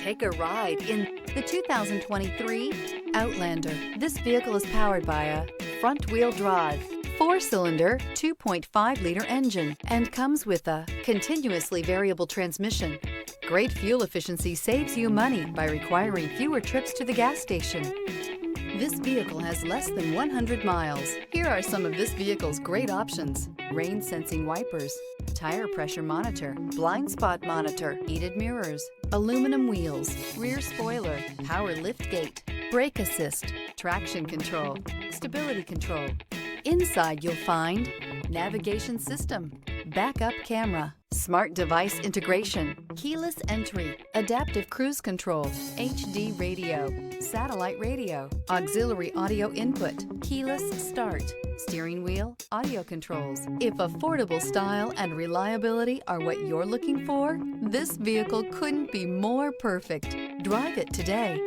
Take a ride in the 2023 Outlander. This vehicle is powered by a front-wheel drive, 4-cylinder, 2.5-liter engine, and comes with a continuously variable transmission. Great fuel efficiency saves you money by requiring fewer trips to the gas station. This vehicle has less than 100 miles. Here are some of this vehicle's great options: rain sensing wipers, tire pressure monitor, blind spot monitor, heated mirrors, aluminum wheels, rear spoiler, power liftgate, brake assist, traction control, stability control. Inside you'll find navigation system, backup camera, smart device integration, keyless entry, adaptive cruise control, HD radio, satellite radio, auxiliary audio input, keyless start, steering wheel audio controls. If affordable style and reliability are what you're looking for, this vehicle couldn't be more perfect. Drive it today.